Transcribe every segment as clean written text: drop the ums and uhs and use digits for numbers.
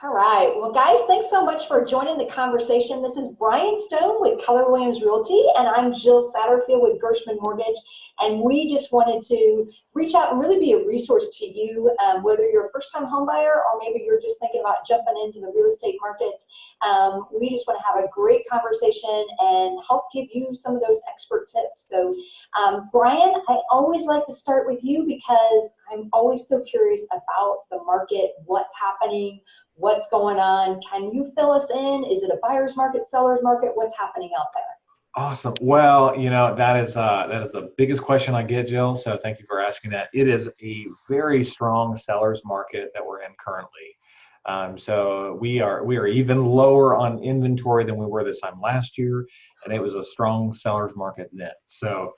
All right. Well, guys, thanks so much for joining the conversation. This is Brian Stone with Keller Williams Realty, and I'm Jill Satterfield with Gershman Mortgage. And we just wanted to reach out and really be a resource to you, whether you're a first-time home buyer or maybe you're just thinking about jumping into the real estate market. We just want to have a great conversation and help give you some of those expert tips. So, Brian, I always like to start with you because I'm always so curious about the market, what's happening, what's going on. Can you fill us in? Is it a buyer's market, seller's market? What's happening out there? Awesome. Well, that is the biggest question I get, Jill. So thank you for asking that. It is a very strong seller's market that we're in currently. So we are even lower on inventory than we were this time last year, and it was a strong seller's market then. So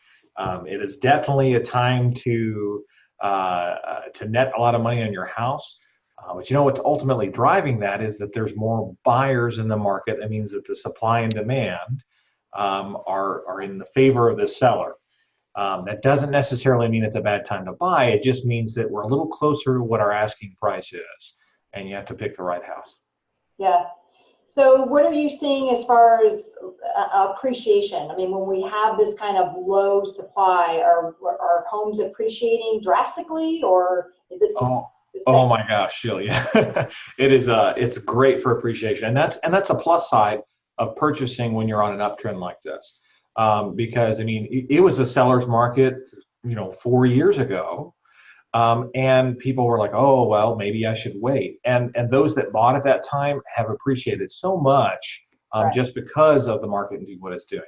it is definitely a time to net a lot of money on your house. But you know what's ultimately driving that is that there's more buyers in the market. That means that the supply and demand are in the favor of the seller. That doesn't necessarily mean it's a bad time to buy. It just means that we're a little closer to what our asking price is, and you have to pick the right house. Yeah. So what are you seeing as far as appreciation? I mean, when we have this kind of low supply, are homes appreciating drastically, or is it just the Oh same? my gosh, Jill, yeah. It's great for appreciation. And that's a plus side of purchasing when you're on an uptrend like this. Because I mean, it was a seller's market, 4 years ago. And people were like, oh, well, maybe I should wait. And those that bought at that time have appreciated so much Right. just because of the market and what it's doing.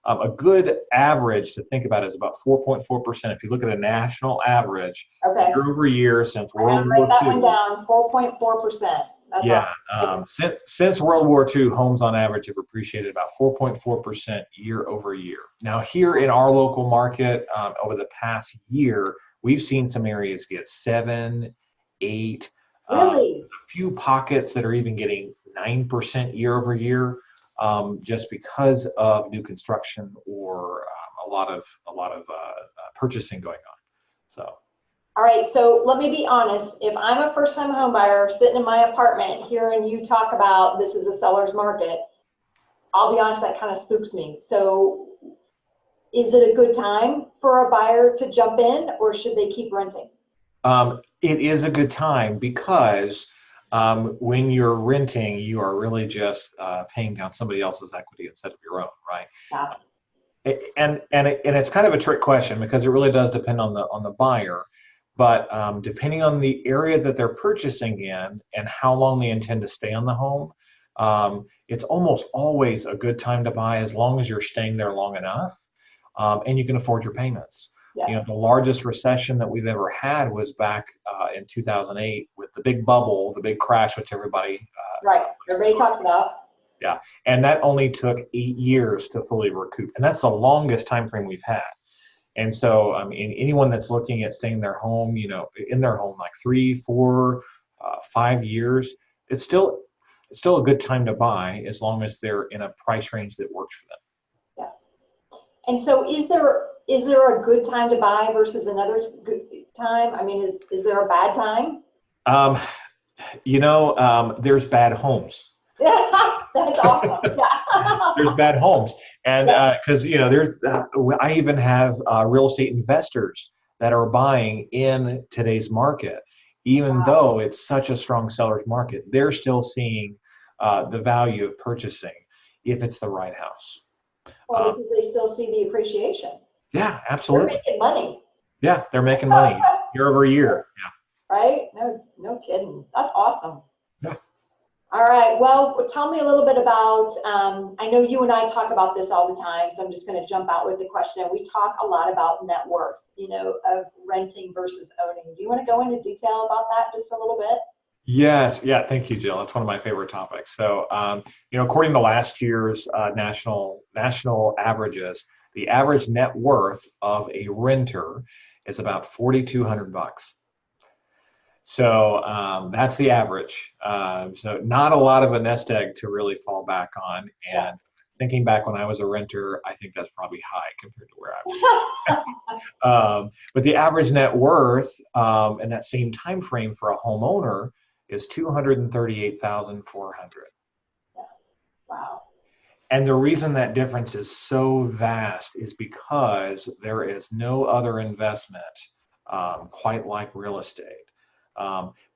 A good average to think about is about 4.4%. If you look at a national average Okay. year over year since I gotta World write War that one II. down, 4.4%. That's Yeah, awesome. since World War II, homes on average have appreciated about 4.4% year over year. Now, here in our local market, over the past year, we've seen some areas get 7, 8, Really? a few pockets that are even getting 9% year over year, just because of new construction or a lot of purchasing going on. So. All right, so let me be honest. If I'm a first-time home buyer sitting in my apartment hearing you talk about this is a seller's market, I'll be honest, that kind of spooks me. So is it a good time for a buyer to jump in, or should they keep renting? It is a good time because when you're renting, you are really just paying down somebody else's equity instead of your own, right? Yeah. And it's kind of a trick question because it really does depend on the buyer. But depending on the area that they're purchasing in and how long they intend to stay on the home, it's almost always a good time to buy as long as you're staying there long enough and you can afford your payments. Yeah. The largest recession that we've ever had was back in 2008 with the big bubble, the big crash, which everybody Right. Everybody talks about. yeah, and that only took 8 years to fully recoup, and that's the longest time frame we've had. And so, I mean, anyone that's looking at staying in their home, in their home like 3, 4, 5 years, it's still a good time to buy as long as they're in a price range that works for them. Yeah. And so is there a good time to buy versus another good time? I mean, is there a bad time? Um, there's bad homes. That's awesome. There's Yeah. bad homes, and Yeah. because I even have real estate investors that are buying in today's market, even Wow. though it's such a strong seller's market, they're still seeing the value of purchasing if it's the right house. Well, Um, because they still see the appreciation. yeah, They're absolutely. making money. Yeah, they're making money year over year. Right? No, no kidding. That's awesome. Yeah. All right. Well, tell me a little bit about, I know you and I talk about this all the time, so I'm just going to jump out with the question. We talk a lot about net worth, of renting versus owning. Do you want to go into detail about that just a little bit? Yes, yeah, thank you, Jill. That's one of my favorite topics. So, according to last year's national averages, the average net worth of a renter is about $4,200. So that's the average. So not a lot of a nest egg to really fall back on. Yeah. And thinking back when I was a renter, I think that's probably high compared to where I was. But the average net worth in that same time frame for a homeowner is 238,400. Yeah. Wow. And the reason that difference is so vast is because there is no other investment quite like real estate.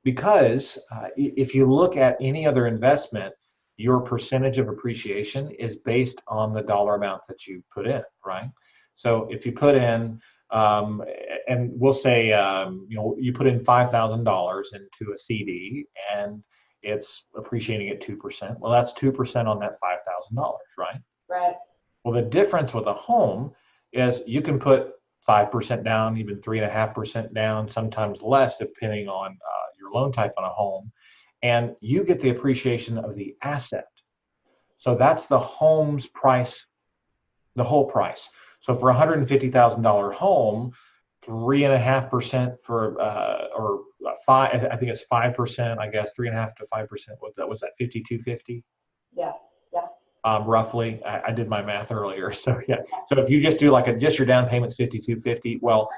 Because if you look at any other investment, your percentage of appreciation is based on the dollar amount that you put in, right? So if you put in, and we'll say, you put in $5,000 into a CD and it's appreciating at 2%. Well, that's 2% on that $5,000, right? Right. Well, the difference with a home is you can put 5% down, even 3.5% down, sometimes less, depending on your loan type on a home, and you get the appreciation of the asset. So that's the home's price, the whole price. So for a $150,000 home, 3.5% for or five, I think it's 5%, I guess, 3.5 to 5%. What that was, that 5250? Yeah. Yeah. Roughly. I did my math earlier. So yeah. So if you just do just your down payment's 5250, well,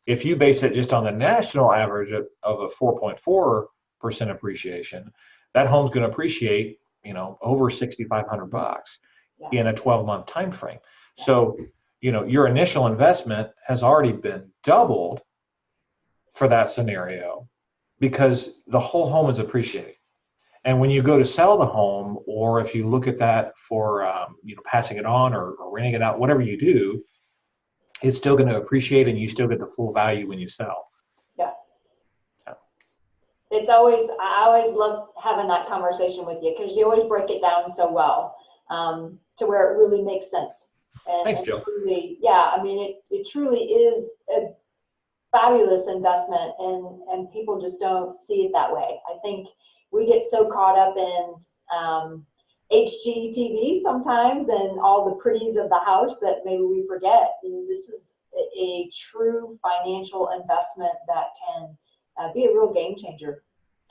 if you base it just on the national average of a 4.4% appreciation, that home's going to appreciate, over $6,500 in a 12-month time frame. So, your initial investment has already been doubled for that scenario because the whole home is appreciating. And when you go to sell the home, or if you look at that for passing it on or renting it out, whatever you do, it's still going to appreciate, and you still get the full value when you sell. Yeah. So. I always love having that conversation with you because you always break it down so well, to where it really makes sense. Thanks, Jill. Truly, yeah, I mean, it truly is a fabulous investment, and people just don't see it that way. I think we get so caught up in HGTV sometimes and all the pretties of the house that maybe we forget. This is a true financial investment that can be a real game changer.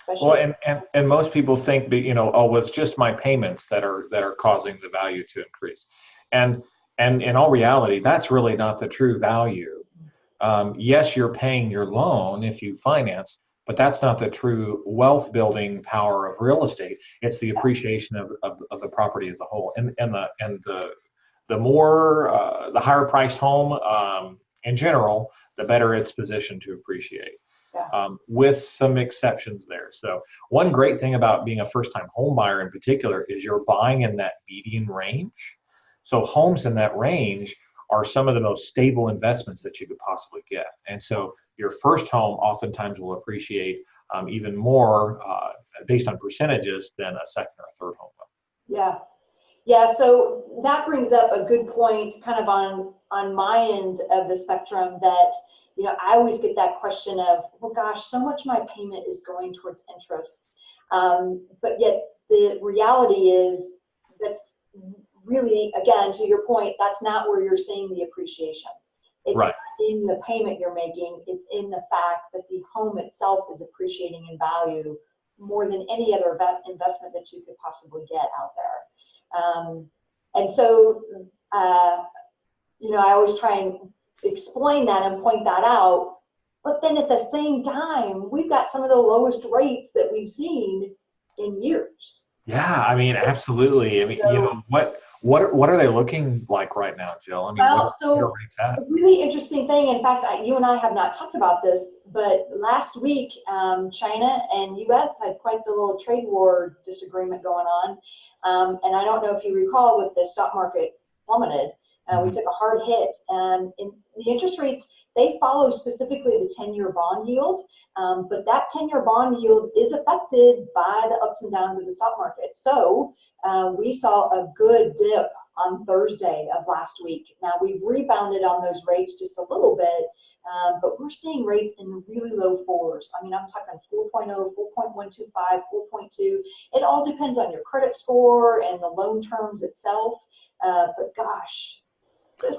Well, and most people think, oh, it's just my payments that are causing the value to increase, and in all reality, that's really not the true value. Yes, you're paying your loan if you finance, but that's not the true wealth building power of real estate. It's the appreciation of the property as a whole, and the more the higher priced home in general, the better it's positioned to appreciate. With some exceptions there. So one great thing about being a first-time home buyer in particular is you're buying in that median range. So homes in that range are some of the most stable investments that you could possibly get. And so your first home oftentimes will appreciate even more based on percentages than a second or a third home will. Yeah. Yeah, so that brings up a good point kind of on my end of the spectrum that, I always get that question of, well, gosh, so much of my payment is going towards interest. But yet the reality is that's really, again, to your point, that's not where you're seeing the appreciation. It's right. Not in the payment you're making. It's in the fact that the home itself is appreciating in value more than any other investment that you could possibly get out there. And so, I always try and explain that and point that out. But then at the same time, we've got some of the lowest rates that we've seen in years. Yeah, I mean, absolutely. I mean, So, what are they looking like right now, Jill? I mean, what are rates at? A really interesting thing. In fact, you and I have not talked about this, but last week, China and U.S. had quite the little trade war disagreement going on. And I don't know if you recall, with the stock market plummeted. We took a hard hit, and in the interest rates, they follow specifically the 10-year bond yield, but that 10-year bond yield is affected by the ups and downs of the stock market. So we saw a good dip on Thursday of last week. Now we've rebounded on those rates just a little bit, but we're seeing rates in really low fours. I mean, I'm talking 4.0, 4.125, 4.2. It all depends on your credit score and the loan terms itself. But gosh.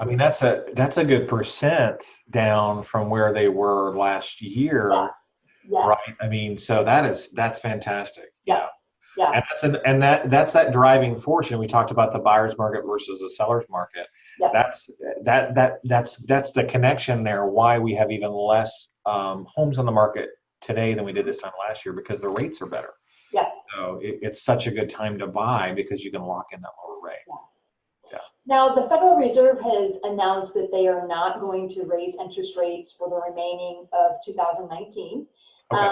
I mean, that's a good percent down from where they were last year, right? I mean, so that's fantastic. Yeah. And that's that driving force. And we talked about the buyer's market versus the seller's market. Yeah. That's the connection there. Why we have even less homes on the market today than we did this time last year, because the rates are better. So it's such a good time to buy because you can lock in that lower rate. Yeah. Yeah. Now, the Federal Reserve has announced that they are not going to raise interest rates for the remaining of 2019. Okay.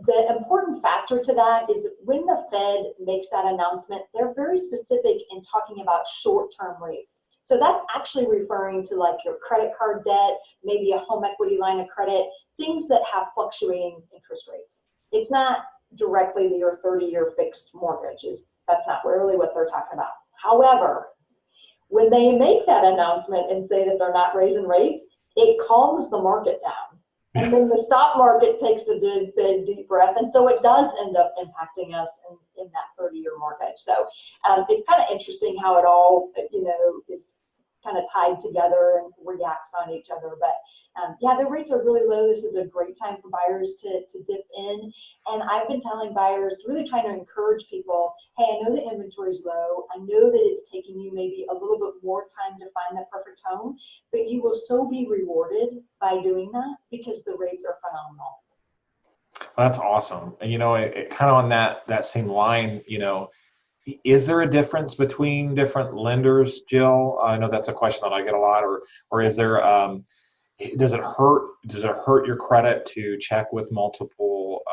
The important factor to that is that when the Fed makes that announcement, they're very specific in talking about short-term rates. So that's actually referring to like your credit card debt, maybe a home equity line of credit, things that have fluctuating interest rates. It's not directly your 30-year fixed mortgages. That's not really what they're talking about. However, when they make that announcement and say that they're not raising rates, it calms the market down. And then the stock market takes a big deep breath. And so it does end up impacting us in that 30-year mortgage. So it's kind of interesting how it all, is kind of tied together and reacts on each other. But yeah, the rates are really low. This is a great time for buyers to dip in. And I've been telling buyers, really trying to encourage people, hey, I know the inventory is low. I know that it's taking you maybe a little bit more time to find that perfect home, but you will so be rewarded by doing that because the rates are phenomenal. Well, that's awesome. And it kind of on that same line, is there a difference between different lenders, Jill? I know that's a question that I get a lot, or is there does it hurt your credit to check with multiple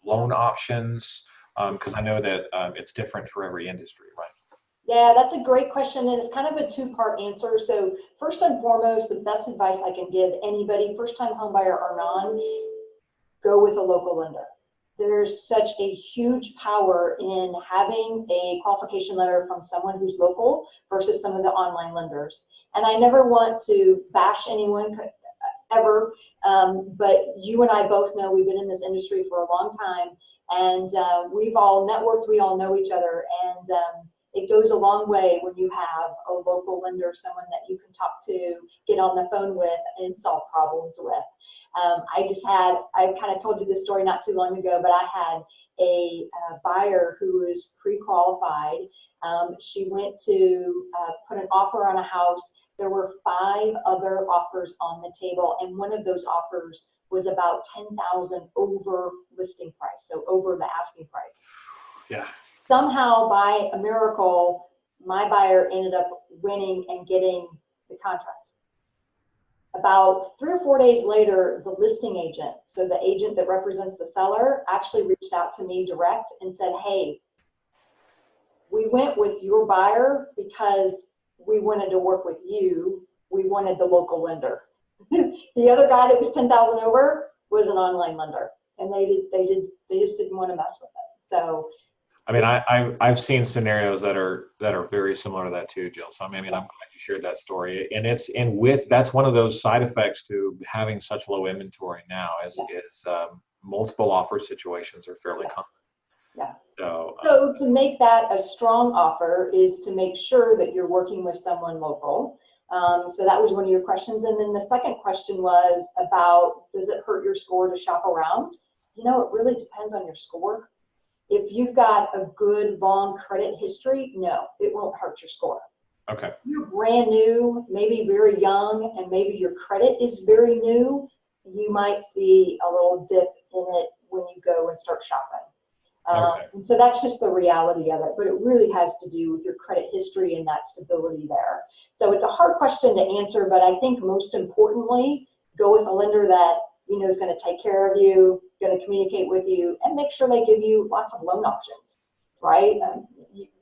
loan options? Because I know that it's different for every industry, right? Yeah, that's a great question, and it's kind of a two-part answer. So first and foremost, the best advice I can give anybody, first-time homebuyer or non, go with a local lender. There's such a huge power in having a qualification letter from someone who's local versus some of the online lenders. And I never want to bash anyone ever, but you and I both know we've been in this industry for a long time, and we've all networked, we all know each other, and it goes a long way when you have a local lender, someone that you can talk to, get on the phone with, and solve problems with. I kind of told you this story not too long ago, but I had a buyer who was pre-qualified. She went to put an offer on a house. There were 5 other offers on the table, and one of those offers was about $10,000 over listing price, so over the asking price. Yeah. Somehow, by a miracle, my buyer ended up winning and getting the contract. About 3 or 4 days later, the listing agent, so the agent that represents the seller, actually reached out to me direct and said, hey, we went with your buyer because we wanted to work with you. We wanted the local lender. The other guy that was 10,000 over was an online lender, and they just didn't want to mess with it. So, I mean, I've seen scenarios that are very similar to that too, Jill. So I mean, I'm glad you shared that story. And that's one of those side effects to having such low inventory now is multiple offer situations are fairly common. Yeah. So to make that a strong offer is to make sure that you're working with someone local. So that was one of your questions. And then the second question was about, does it hurt your score to shop around? It really depends on your score. If you've got a good long credit history, no, it won't hurt your score. Okay. If you're brand new, maybe very young, and maybe your credit is very new, you might see a little dip in it when you go and start shopping. Okay. And so that's just the reality of it, but it really has to do with your credit history and that stability there. So it's a hard question to answer, but I think most importantly, go with a lender that is going to take care of you, going to communicate with you, and make sure they give you lots of loan options, right?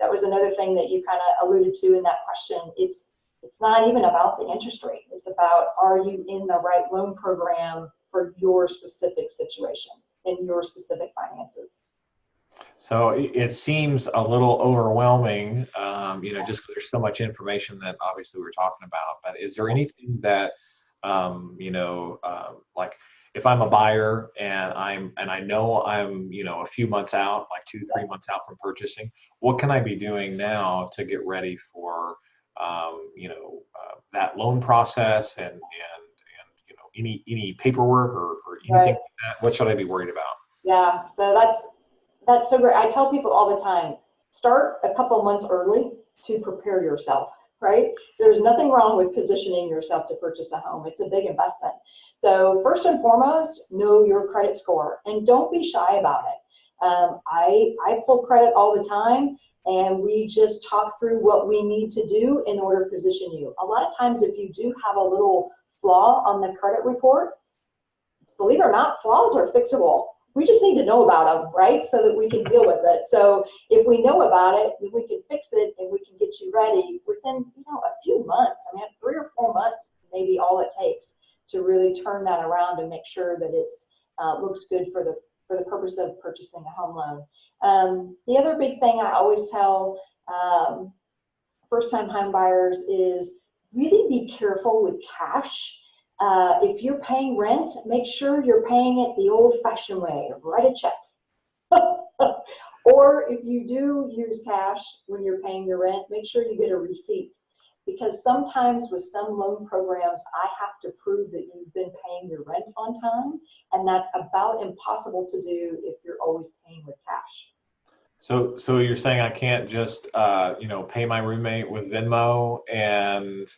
That was another thing that you kind of alluded to in that question. It's not even about the interest rate. It's about, are you in the right loan program for your specific situation and your specific finances? So it seems a little overwhelming, just because there's so much information that obviously we're talking about. But is there anything that, like if I'm a buyer and I know I'm, a few months out, like 2-3 months out from purchasing, what can I be doing now to get ready for, that loan process and any paperwork or anything like that? What should I be worried about? Yeah, so that's so great. I tell people all the time, start a couple months early to prepare yourself, right? There's nothing wrong with positioning yourself to purchase a home. It's a big investment. So first and foremost, know your credit score and don't be shy about it. I pull credit all the time, and we just talk through what we need to do in order to position you. A lot of times, if you do have a little flaw on the credit report, believe it or not, flaws are fixable. We just need to know about them, right? So that we can deal with it. So if we know about it, then we can fix it and we can get you ready within, a few months. I mean, 3 or 4 months, maybe all it takes to really turn that around and make sure that it's looks good for the purpose of purchasing a home loan. The other big thing I always tell first-time home buyers is really be careful with cash. If you're paying rent, make sure you're paying it the old-fashioned way. Write a check. Or if you do use cash when you're paying your rent, make sure you get a receipt. Because sometimes with some loan programs, I have to prove that you've been paying your rent on time, and that's about impossible to do if you're always paying with cash. So you're saying I can't just pay my roommate with Venmo and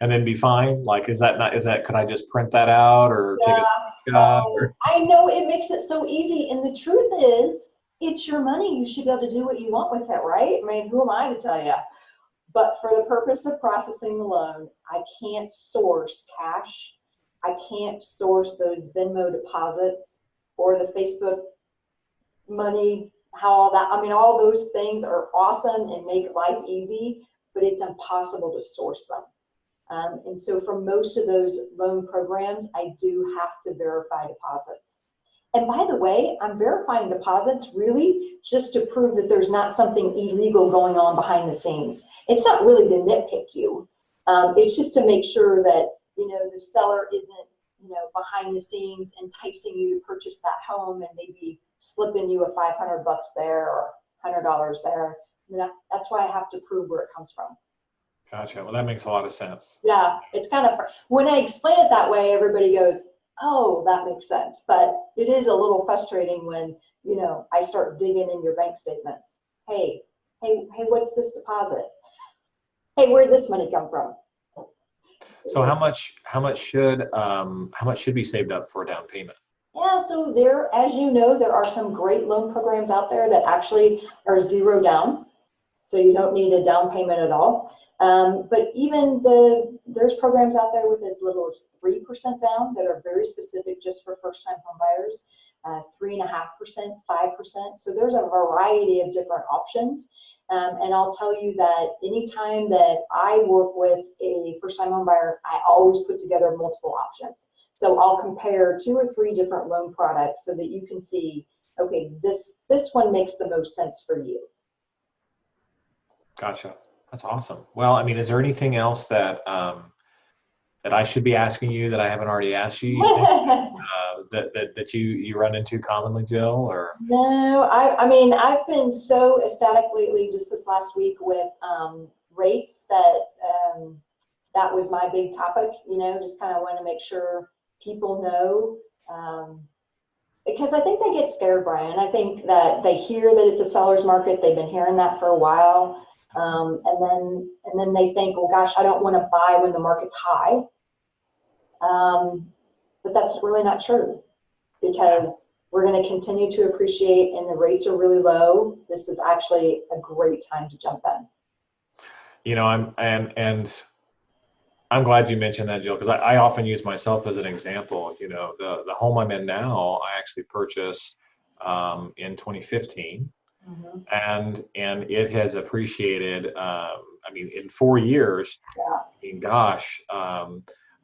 and then be fine? Like, is that could I just print that out or take a screenshot? I know it makes it so easy, and the truth is, it's your money. You should be able to do what you want with it, right? I mean, who am I to tell you? But for the purpose of processing the loan, I can't source cash. I can't source those Venmo deposits or the Facebook money, all those things are awesome and make life easy, but it's impossible to source them. And so for most of those loan programs, I do have to verify deposits. And by the way, I'm verifying deposits really just to prove that there's not something illegal going on behind the scenes. It's not really to nitpick you. It's just to make sure that, the seller isn't, behind the scenes enticing you to purchase that home and maybe slipping you a $500 there or $100 there. That's why I have to prove where it comes from. Gotcha. Well, that makes a lot of sense. Yeah, it's kind of, when I explain it that way, everybody goes, oh, that makes sense. But it is a little frustrating when, I start digging in your bank statements. Hey, what's this deposit? Hey, where'd this money come from? So how much should be saved up for a down payment? Yeah, so as you know, there are some great loan programs out there that actually are zero down. So you don't need a down payment at all. But even there's programs out there with as little as 3% down that are very specific just for first-time home buyers, 3.5%, 5%. So there's a variety of different options. And I'll tell you that anytime that I work with a first-time home buyer, I always put together multiple options. So I'll compare 2 or 3 different loan products so that you can see, okay, this one makes the most sense for you. Gotcha. That's awesome. Well, I mean, is there anything else that that I should be asking you that I haven't already asked you? That you run into commonly, Jill? Or no, I mean, I've been so ecstatic lately, just this last week with rates that that was my big topic. Just kind of want to make sure people know. Because I think they get scared, Brian. I think that they hear that it's a seller's market. They've been hearing that for a while. And then they think, well, gosh, I don't want to buy when the market's high. But that's really not true, because we're going to continue to appreciate and the rates are really low. This is actually a great time to jump in. I'm glad you mentioned that, Jill, because I often use myself as an example. The home I'm in now, I actually purchased in 2015. Mm-hmm. And it has appreciated. In 4 years,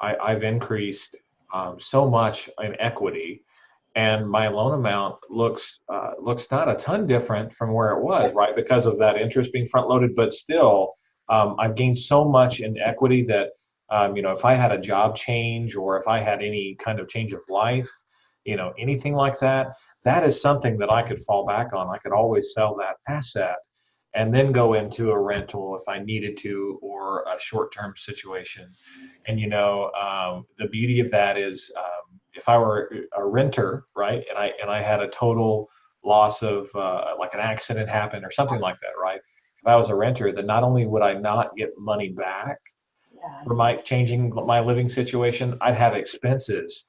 I've increased so much in equity, and my loan amount looks not a ton different from where it was, right? Because of that interest being front loaded, but still, I've gained so much in equity that if I had a job change or if I had any kind of change of life, anything like that. That is something that I could fall back on. I could always sell that asset and then go into a rental if I needed to, or a short-term situation. And the beauty of that is, if I were a renter, right, and I had a total loss of like an accident happened or something like that, right? If I was a renter, then not only would I not get money back for changing my living situation, I'd have expenses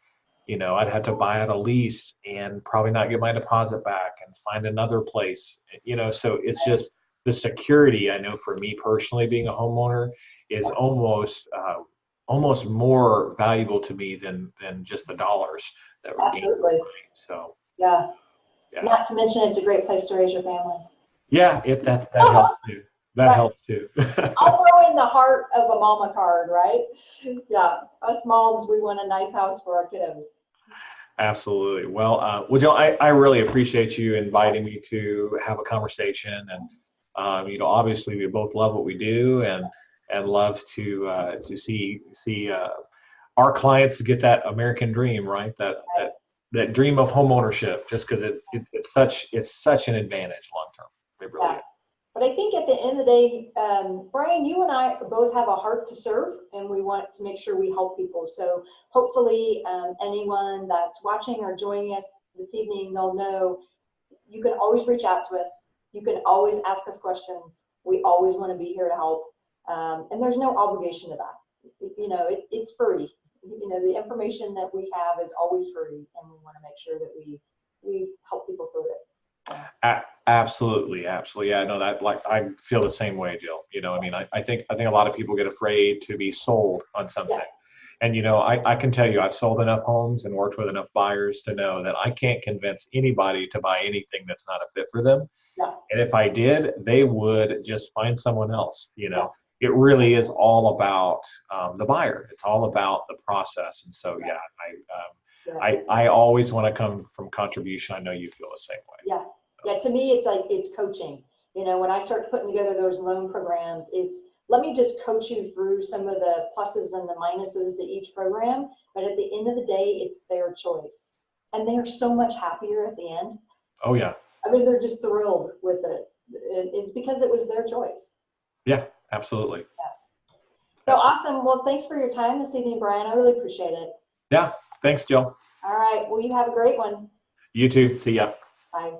I'd have to buy out a lease and probably not get my deposit back and find another place. So it's just the security. I know for me personally, being a homeowner is almost more valuable to me than just the dollars that we're gaining. Absolutely. So Yeah. yeah, Not to mention it's a great place to raise your family. yeah, that helps too. That Right. helps too. I'll throw in the heart of a mama card, right? Yeah. Us moms, we want a nice house for our kiddos. Absolutely. Well, Jill, I really appreciate you inviting me to have a conversation, and obviously we both love what we do, and love to see our clients get that American dream, right? That dream of home ownership, just because it's such an advantage long term. It really Yeah. But I think at the end of the day, Brian, you and I both have a heart to serve, and we want to make sure we help people. So hopefully, anyone that's watching or joining us this evening, they'll know you can always reach out to us. You can always ask us questions. We always want to be here to help. And there's no obligation to that. It's free. The information that we have is always free, and we want to make sure that we help people through it. Absolutely, absolutely. Yeah, no, that like I feel the same way, Jill. I mean, I think a lot of people get afraid to be sold on something. Yeah. And I can tell you, I've sold enough homes and worked with enough buyers to know that I can't convince anybody to buy anything that's not a fit for them. Yeah. And if I did, they would just find someone else. Yeah. It really is all about the buyer. It's all about the process. And so, yeah, I always want to come from contribution. I know you feel the same way. Yeah. Yeah. To me, it's coaching. When I start putting together those loan programs, it's let me just coach you through some of the pluses and the minuses to each program. But at the end of the day, it's their choice. And they are so much happier at the end. Oh, yeah. I mean, they're just thrilled with it. It's because it was their choice. Yeah, absolutely. Yeah. So awesome. Well, thanks for your time this evening, Brian. I really appreciate it. Yeah. Thanks, Jill. All right. Well, you have a great one. You too. See ya. Bye.